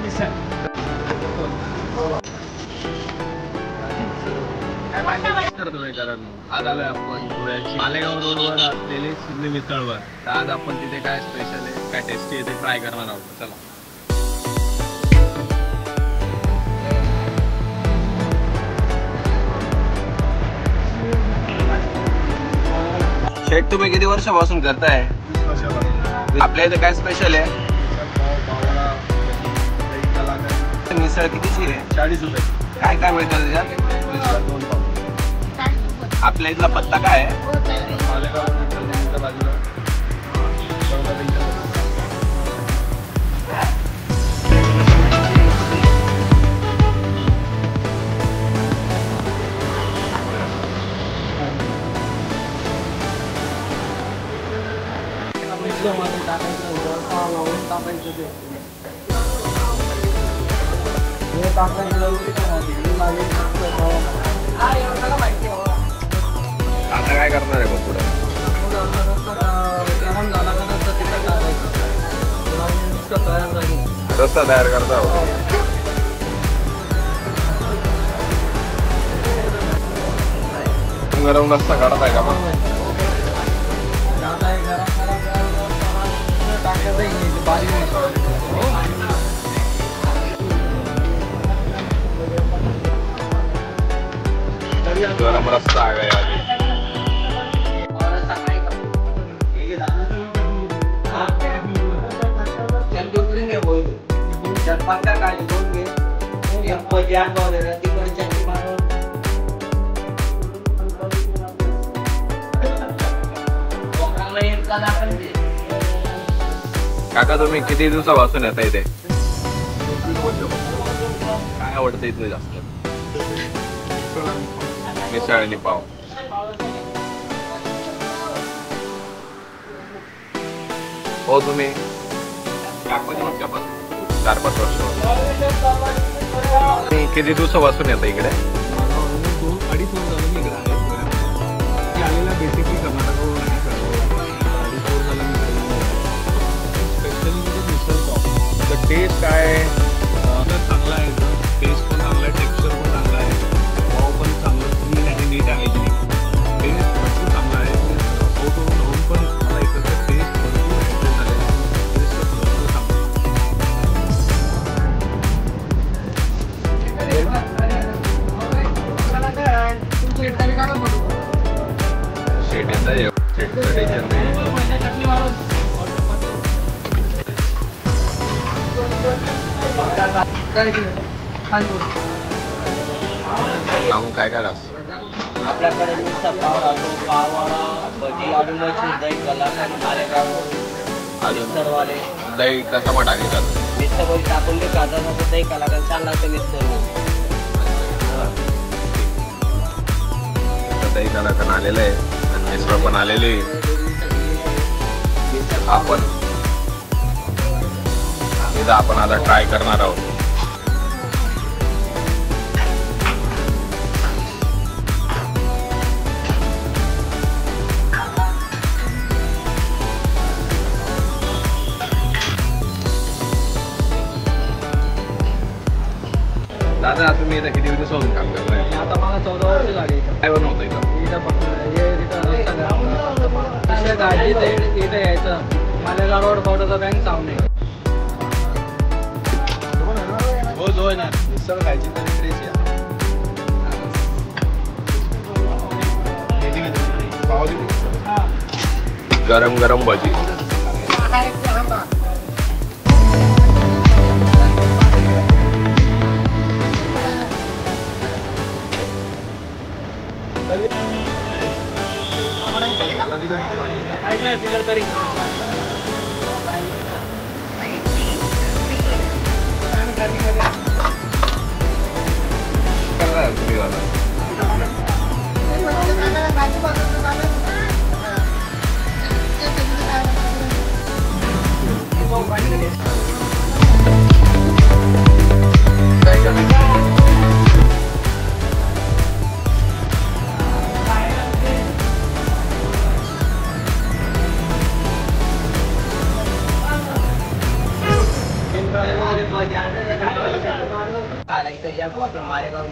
आज आलोय आपण धुळ्याची मालेगाव रोडवर असलेले सिंधी मिसळवर. तर आज आपण तिथे काय स्पेशल आहे, काय टेस्टी आहे ते ट्राय करणार आहोत. चला. शेठ, तुम्ही किती वर्षापासून करताय? 20 वर्षापासून. आपल्या इथे काय स्पेशल आहे? मिसळ कितीची आहे? 40 रुपये. काय काय मिळतं त्याच्यात? 2 पाव. आपल्या इथला पत्ता काय आहे? मालेगाव बाजूला. आता काय करणार आहे पुढे? रस्ता तयार करता गरम रस्ता काढत आहे का मग? गरम रस्ता आ गया अभी. काका, तुम्ही किती दिवसापासून येता इथे? काय आवडतं इथलं जास्त? मिसळ आणि पाव. हो, तुम्ही 4-5 वर्ष. किती दिवसापासून येता इकडे? 2-2.5 वर्ष झालं मी इकडे आहे. आलेला बेसिकली कर्नाटकावरून आहे. स्पेशली मिसळ पाव. तर टेस्ट काय चांगला आहे, टेस्ट पण चांगला आहे, टेक्स्चर पण चांगला आहे, पाव पण चांगलं क्लीन आणि नीट आहे. टेस्ट भरपूर चांगला आहे. आउटवरून राहून पण मला इकडचं टेस्ट भरपूर झालेलं आहे. टेस्ट भरपूर चांगला. शेट येत आहे. शेटचं टेन्शन नाही. सांगू काय काय असतं आपल्याकडे नुसता पाव राहतो, पाववाला, भजी, आलू मच्छी, दही, कलाकंद, मालेगाव, मिसळवाले. दही कसा मग टाकायचं? मिसळ टाकून ते कांदा नको, दही कलाकंद छान लागतं मिसळ. दही कलाकंद आलेलं आहे आणि मिसळ पण आलेली आहे. आपण आता ट्राय करणार आहोत. दादा, तुम्ही इथं किती दिवसापासून काम करताय? आता मला 14 वर्ष झाली. काय बनवतं इथं? इथं यायचं मालेगाव रोड बॉर्डरचा बँक सामने. हो, जो आहे ना मिसळ खायची तरी फ्रेश या. गरम गरम भजी. मारेगाव